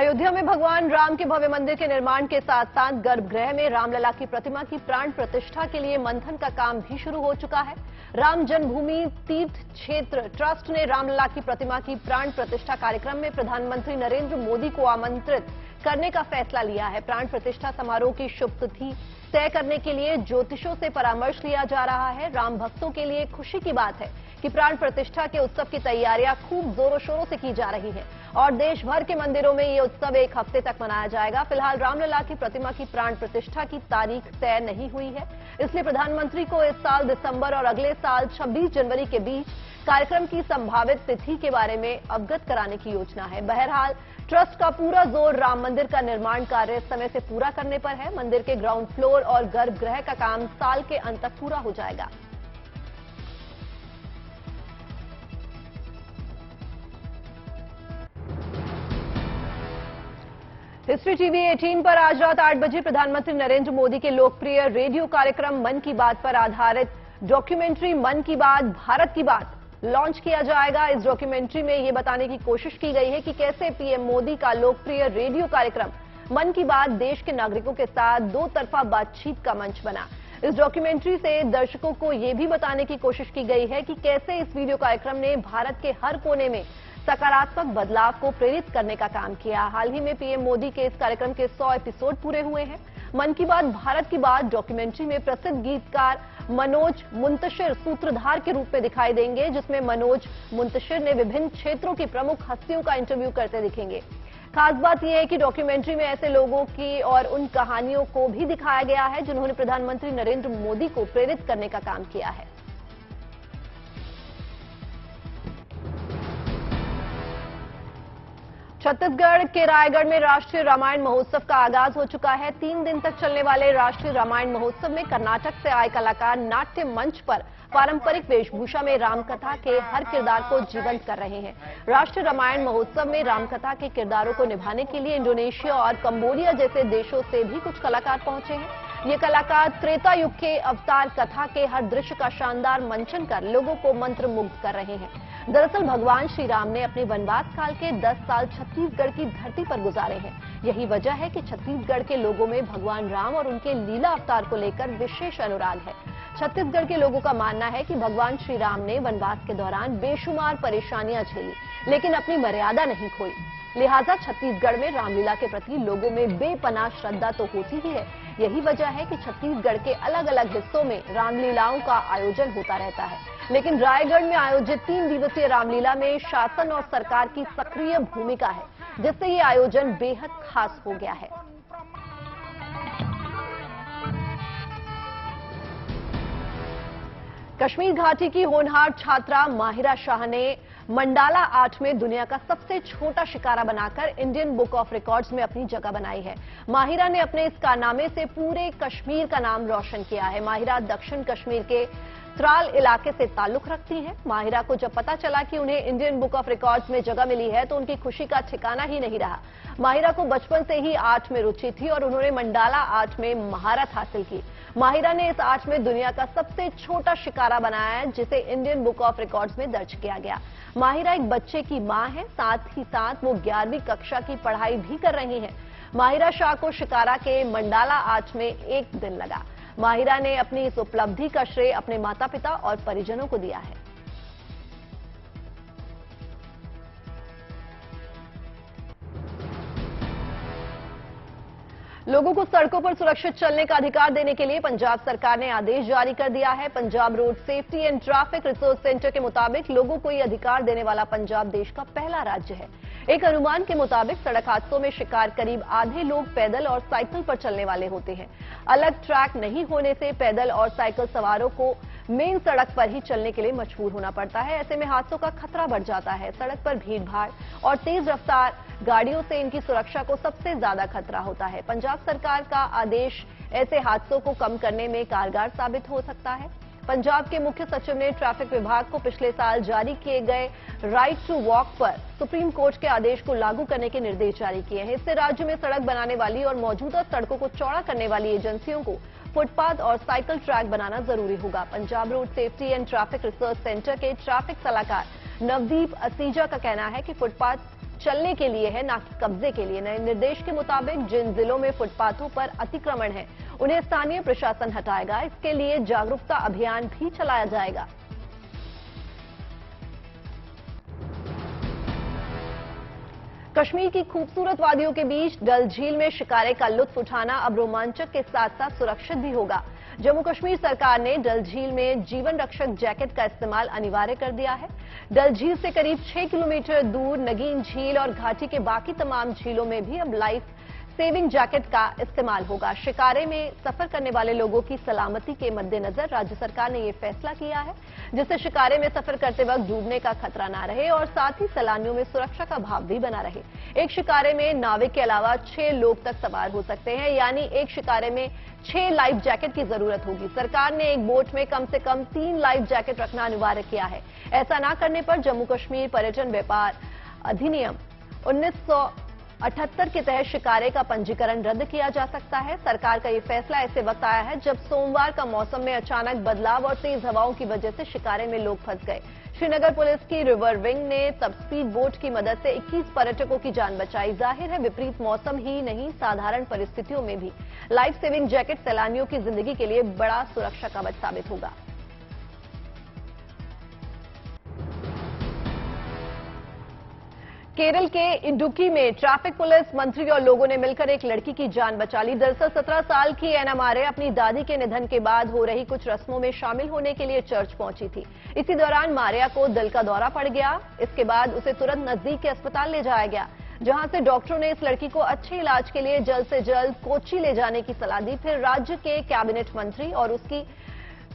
अयोध्या में भगवान राम के भव्य मंदिर के निर्माण के साथ साथ गर्भगृह में रामलला की प्रतिमा की प्राण प्रतिष्ठा के लिए मंथन का काम भी शुरू हो चुका है। राम जन्मभूमि तीर्थ क्षेत्र ट्रस्ट ने रामलला की प्रतिमा की प्राण प्रतिष्ठा कार्यक्रम में प्रधानमंत्री नरेंद्र मोदी को आमंत्रित करने का फैसला लिया है। प्राण प्रतिष्ठा समारोह की शुभ तिथि तय करने के लिए ज्योतिषों से परामर्श लिया जा रहा है। राम भक्तों के लिए खुशी की बात है कि प्राण प्रतिष्ठा के उत्सव की तैयारियां खूब जोरों शोरों से की जा रही है और देश भर के मंदिरों में ये उत्सव एक हफ्ते तक मनाया जाएगा। फिलहाल रामलला की प्रतिमा की प्राण प्रतिष्ठा की तारीख तय नहीं हुई है, इसलिए प्रधानमंत्री को इस साल दिसंबर और अगले साल 26 जनवरी के बीच कार्यक्रम की संभावित तिथि के बारे में अवगत कराने की योजना है। बहरहाल ट्रस्ट का पूरा जोर राम मंदिर का निर्माण कार्य समय से पूरा करने पर है। मंदिर के ग्राउंड फ्लोर और गर्भगृह का काम साल के अंत तक पूरा हो जाएगा। हिस्ट्री टीवी 18 पर आज रात 8 बजे प्रधानमंत्री नरेंद्र मोदी के लोकप्रिय रेडियो कार्यक्रम मन की बात पर आधारित डॉक्यूमेंट्री मन की बात भारत की बात लॉन्च किया जाएगा। इस डॉक्यूमेंट्री में ये बताने की कोशिश की गई है कि कैसे पीएम मोदी का लोकप्रिय रेडियो कार्यक्रम मन की बात देश के नागरिकों के साथ दो तरफा बातचीत का मंच बना। इस डॉक्यूमेंट्री से दर्शकों को ये भी बताने की कोशिश की गई है कि कैसे इस वीडियो कार्यक्रम ने भारत के हर कोने में सकारात्मक बदलाव को प्रेरित करने का काम किया। हाल ही में पीएम मोदी के इस कार्यक्रम के 100 एपिसोड पूरे हुए हैं। मन की बात भारत की बात डॉक्यूमेंट्री में प्रसिद्ध गीतकार मनोज मुंतशिर सूत्रधार के रूप में दिखाई देंगे, जिसमें मनोज मुंतशिर ने विभिन्न क्षेत्रों की प्रमुख हस्तियों का इंटरव्यू करते दिखेंगे। खास बात यह है कि डॉक्यूमेंट्री में ऐसे लोगों की और उन कहानियों को भी दिखाया गया है जिन्होंने प्रधानमंत्री नरेंद्र मोदी को प्रेरित करने का काम किया है। छत्तीसगढ़ के रायगढ़ में राष्ट्रीय रामायण महोत्सव का आगाज हो चुका है। 3 दिन तक चलने वाले राष्ट्रीय रामायण महोत्सव में कर्नाटक से आए कलाकार नाट्य मंच पर पारंपरिक वेशभूषा में रामकथा के हर किरदार को जीवंत कर रहे हैं। राष्ट्रीय रामायण महोत्सव में रामकथा के किरदारों को निभाने के लिए इंडोनेशिया और कंबोडिया जैसे देशों से भी कुछ कलाकार पहुंचे हैं। ये कलाकार त्रेता युग के अवतार कथा के हर दृश्य का शानदार मंचन कर लोगों को मंत्रमुग्ध कर रहे हैं। दरअसल भगवान श्री राम ने अपने वनवास काल के 10 साल छत्तीसगढ़ की धरती पर गुजारे हैं। यही वजह है कि छत्तीसगढ़ के लोगों में भगवान राम और उनके लीला अवतार को लेकर विशेष अनुराग है। छत्तीसगढ़ के लोगों का मानना है कि भगवान श्री राम ने वनवास के दौरान बेशुमार परेशानियां झेली, लेकिन अपनी मर्यादा नहीं खोई। लिहाजा छत्तीसगढ़ में रामलीला के प्रति लोगों में बेपनाह श्रद्धा तो होती ही है। यही वजह है कि छत्तीसगढ़ के अलग अलग हिस्सों में रामलीलाओं का आयोजन होता रहता है, लेकिन रायगढ़ में आयोजित 3 दिवसीय रामलीला में शासन और सरकार की सक्रिय भूमिका है, जिससे ये आयोजन बेहद खास हो गया है। कश्मीर घाटी की होनहार छात्रा माहिरा शाह ने मंडाला आर्ट में दुनिया का सबसे छोटा शिकारा बनाकर इंडियन बुक ऑफ रिकॉर्ड्स में अपनी जगह बनाई है। माहिरा ने अपने इस कारनामे से पूरे कश्मीर का नाम रोशन किया है। माहिरा दक्षिण कश्मीर के त्राल इलाके से ताल्लुक रखती हैं। माहिरा को जब पता चला कि उन्हें इंडियन बुक ऑफ रिकॉर्ड्स में जगह मिली है तो उनकी खुशी का ठिकाना ही नहीं रहा। माहिरा को बचपन से ही आर्ट में रुचि थी और उन्होंने मंडाला आर्ट में महारत हासिल की। माहिरा ने इस आर्ट में दुनिया का सबसे छोटा शिकारा बनाया है, जिसे इंडियन बुक ऑफ रिकॉर्ड्स में दर्ज किया गया। माहिरा एक बच्चे की मां है, साथ ही साथ वो 11वीं कक्षा की पढ़ाई भी कर रही हैं। माहिरा शाह को शिकारा के मंडाला आर्ट में 1 दिन लगा। माहिरा ने अपनी इस उपलब्धि का श्रेय अपने माता पिता और परिजनों को दिया है। लोगों को सड़कों पर सुरक्षित चलने का अधिकार देने के लिए पंजाब सरकार ने आदेश जारी कर दिया है। Punjab road safety and traffic resource centre के मुताबिक लोगों को ये अधिकार देने वाला पंजाब देश का पहला राज्य है। एक अनुमान के मुताबिक सड़क हादसों में शिकार करीब आधे लोग पैदल और साइकिल पर चलने वाले होते हैं। अलग ट्रैक नहीं होने से पैदल और साइकिल सवारों को मेन सड़क पर ही चलने के लिए मजबूर होना पड़ता है। ऐसे में हादसों का खतरा बढ़ जाता है। सड़क पर भीड़भाड़ और तेज रफ्तार गाड़ियों से इनकी सुरक्षा को सबसे ज्यादा खतरा होता है। पंजाब सरकार का आदेश ऐसे हादसों को कम करने में कारगर साबित हो सकता है। पंजाब के मुख्य सचिव ने ट्रैफिक विभाग को पिछले साल जारी किए गए राइट टू वॉक पर सुप्रीम कोर्ट के आदेश को लागू करने के निर्देश जारी किए हैं। इससे राज्य में सड़क बनाने वाली और मौजूदा सड़कों को चौड़ा करने वाली एजेंसियों को फुटपाथ और साइकिल ट्रैक बनाना जरूरी होगा। Punjab road safety and traffic research centre के ट्रैफिक सलाहकार नवदीप असीजा का कहना है कि फुटपाथ चलने के लिए है, ना कि कब्जे के लिए। नए निर्देश के मुताबिक जिन जिलों में फुटपाथों पर अतिक्रमण है उन्हें स्थानीय प्रशासन हटाएगा। इसके लिए जागरूकता अभियान भी चलाया जाएगा। कश्मीर की खूबसूरत वादियों के बीच डल झील में शिकारे का लुत्फ उठाना अब रोमांचक के साथ साथ सुरक्षित भी होगा। जम्मू कश्मीर सरकार ने डल झील में जीवन रक्षक जैकेट का इस्तेमाल अनिवार्य कर दिया है। डल झील से करीब 6 किलोमीटर दूर नगीन झील और घाटी के बाकी तमाम झीलों में भी अब लाइफ सेविंग जैकेट का इस्तेमाल होगा। शिकारे में सफर करने वाले लोगों की सलामती के मद्देनजर राज्य सरकार ने यह फैसला किया है, जिससे शिकारे में सफर करते वक्त डूबने का खतरा न रहे और साथ ही सैलानियों में सुरक्षा का भाव भी बना रहे। एक शिकारे में नाविक के अलावा 6 लोग तक सवार हो सकते हैं, यानी एक शिकारे में 6 लाइफ जैकेट की जरूरत होगी। सरकार ने एक बोट में कम से कम 3 लाइफ जैकेट रखना अनिवार्य किया है। ऐसा न करने पर जम्मू कश्मीर पर्यटन व्यापार अधिनियम 1978 के तहत शिकारे का पंजीकरण रद्द किया जा सकता है। सरकार का ये फैसला ऐसे वक्त आया है जब सोमवार का मौसम में अचानक बदलाव और तेज हवाओं की वजह से शिकारे में लोग फंस गए। श्रीनगर पुलिस की रिवर विंग ने तब स्पीड बोट की मदद से 21 पर्यटकों की जान बचाई। जाहिर है विपरीत मौसम ही नहीं, साधारण परिस्थितियों में भी लाइफ सेविंग जैकेट सैलानियों की जिंदगी के लिए बड़ा सुरक्षा कवच साबित होगा। केरल के इडुक्की में ट्रैफिक पुलिस मंत्री और लोगों ने मिलकर एक लड़की की जान बचा ली। दरअसल 17 साल की एना मारे अपनी दादी के निधन के बाद हो रही कुछ रस्मों में शामिल होने के लिए चर्च पहुंची थी। इसी दौरान मारिया को दिल का दौरा पड़ गया। इसके बाद उसे तुरंत नजदीक के अस्पताल ले जाया गया, जहां से डॉक्टरों ने इस लड़की को अच्छे इलाज के लिए जल्द से जल्द कोच्चि ले जाने की सलाह दी। फिर राज्य के कैबिनेट मंत्री और उसकी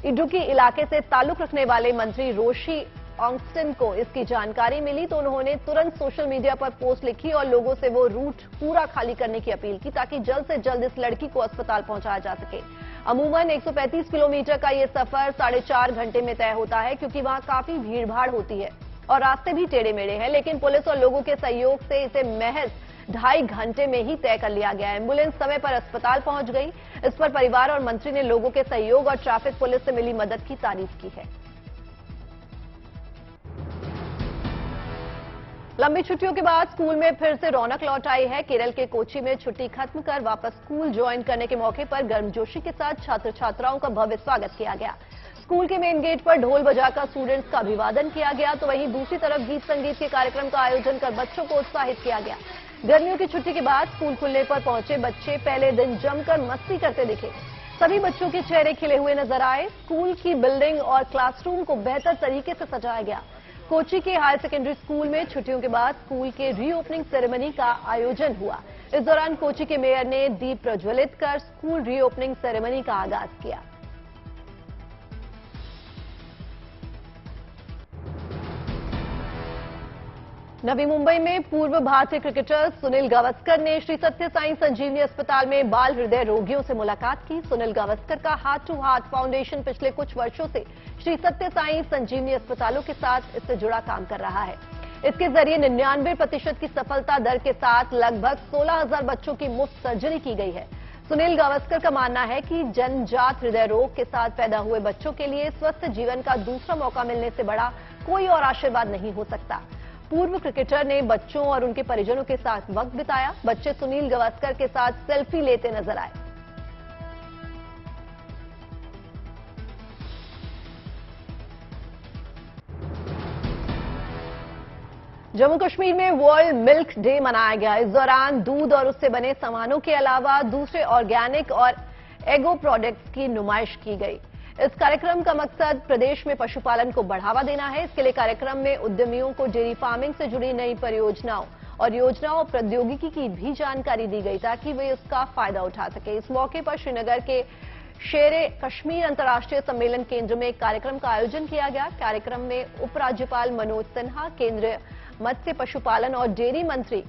इडुक्की इलाके से ताल्लुक रखने वाले मंत्री रोशी ऑक्सटन को इसकी जानकारी मिली तो उन्होंने तुरंत सोशल मीडिया पर पोस्ट लिखी और लोगों से वो रूट पूरा खाली करने की अपील की ताकि जल्द से जल्द इस लड़की को अस्पताल पहुंचाया जा सके। अमूमन 135 किलोमीटर का ये सफर 4.5 घंटे में तय होता है, क्योंकि वहां काफी भीड़भाड़ होती है और रास्ते भी टेढ़े मेढ़े हैं। लेकिन पुलिस और लोगों के सहयोग से इसे महज 2.5 घंटे में ही तय कर लिया गया। एम्बुलेंस समय पर अस्पताल पहुंच गई। इस पर परिवार और मंत्री ने लोगों के सहयोग और ट्रैफिक पुलिस से मिली मदद की तारीफ की है। लंबी छुट्टियों के बाद स्कूल में फिर से रौनक लौट आई है। केरल के कोच्चि में छुट्टी खत्म कर वापस स्कूल ज्वाइन करने के मौके पर गर्मजोशी के साथ छात्र छात्राओं का भव्य स्वागत किया गया। स्कूल के मेन गेट पर ढोल बजाकर स्टूडेंट्स का अभिवादन किया गया, तो वहीं दूसरी तरफ गीत संगीत के कार्यक्रम का आयोजन कर बच्चों को उत्साहित किया गया। गर्मियों की छुट्टी के बाद स्कूल खुलने पर पहुंचे बच्चे पहले दिन जमकर मस्ती करते दिखे। सभी बच्चों के चेहरे खिले हुए नजर आए। स्कूल की बिल्डिंग और क्लासरूम को बेहतर तरीके से सजाया गया। कोच्चि के हायर सेकेंडरी स्कूल में छुट्टियों के बाद स्कूल के रीओपनिंग सेरेमनी का आयोजन हुआ। इस दौरान कोच्चि के मेयर ने दीप प्रज्वलित कर स्कूल रीओपनिंग सेरेमनी का आगाज किया। नवी मुंबई में पूर्व भारतीय क्रिकेटर सुनील गावस्कर ने श्री सत्य साई संजीवनी अस्पताल में बाल हृदय रोगियों से मुलाकात की। सुनील गावस्कर का हार्ट टू हार्ट फाउंडेशन पिछले कुछ वर्षों से श्री सत्य साई संजीवनी अस्पतालों के साथ इससे जुड़ा काम कर रहा है। इसके जरिए 99% की सफलता दर के साथ लगभग 16,000 बच्चों की मुफ्त सर्जरी की गई है। सुनील गावस्कर का मानना है कि जन्मजात हृदय रोग के साथ पैदा हुए बच्चों के लिए स्वस्थ जीवन का दूसरा मौका मिलने से बड़ा कोई और आशीर्वाद नहीं हो सकता। पूर्व क्रिकेटर ने बच्चों और उनके परिजनों के साथ वक्त बिताया। बच्चे सुनील गावस्कर के साथ सेल्फी लेते नजर आए। जम्मू कश्मीर में वर्ल्ड मिल्क डे मनाया गया। इस दौरान दूध और उससे बने सामानों के अलावा दूसरे ऑर्गेनिक और एगो प्रोडक्ट्स की नुमाइश की गई। इस कार्यक्रम का मकसद प्रदेश में पशुपालन को बढ़ावा देना है। इसके लिए कार्यक्रम में उद्यमियों को डेयरी फार्मिंग से जुड़ी नई परियोजनाओं और योजनाओं और प्रौद्योगिकी की भी जानकारी दी गई ताकि वे उसका फायदा उठा सके। इस मौके पर श्रीनगर के शेरे कश्मीर अंतर्राष्ट्रीय सम्मेलन केंद्र में एक कार्यक्रम का आयोजन किया गया। कार्यक्रम में उपराज्यपाल मनोज सिन्हा, केंद्रीय मत्स्य पशुपालन और डेयरी मंत्री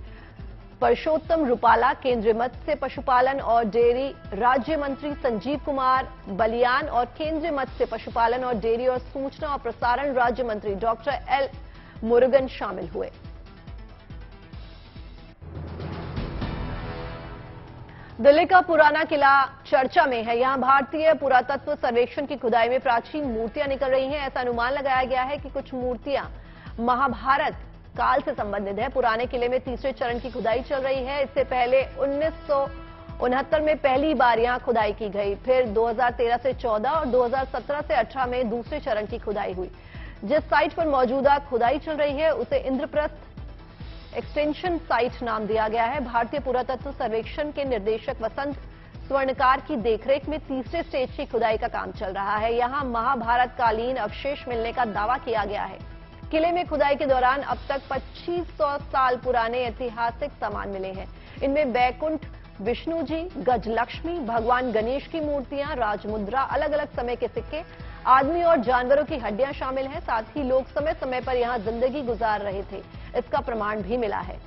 परषोत्तम रूपाला, केंद्रीय मत्स्य पशुपालन और डेयरी राज्य मंत्री संजीव कुमार बलियान और केंद्रीय मत्स्य पशुपालन और डेयरी और सूचना और प्रसारण राज्य मंत्री डॉक्टर एल मुरुगन शामिल हुए। दिल्ली का पुराना किला चर्चा में है। यहां भारतीय पुरातत्व सर्वेक्षण की खुदाई में प्राचीन मूर्तियां निकल रही हैं। ऐसा अनुमान लगाया गया है कि कुछ मूर्तियां महाभारत काल से संबंधित है। पुराने किले में तीसरे चरण की खुदाई चल रही है। इससे पहले 1969 में पहली बार यहां खुदाई की गई, फिर 2013 से 14 और 2017 से 18 में दूसरे चरण की खुदाई हुई। जिस साइट पर मौजूदा खुदाई चल रही है उसे इंद्रप्रस्थ एक्सटेंशन साइट नाम दिया गया है। भारतीय पुरातत्व सर्वेक्षण के निदेशक वसंत स्वर्णकार की देखरेख में तीसरे स्टेज की खुदाई का काम चल रहा है। यहां महाभारत कालीन अवशेष मिलने का दावा किया गया है। किले में खुदाई के दौरान अब तक 2500 साल पुराने ऐतिहासिक सामान मिले हैं। इनमें बैकुंठ विष्णु जी, गजलक्ष्मी, भगवान गणेश की मूर्तियां, राजमुद्रा, अलग अलग समय के सिक्के, आदमी और जानवरों की हड्डियां शामिल हैं। साथ ही लोग समय समय पर यहां जिंदगी गुजार रहे थे, इसका प्रमाण भी मिला है।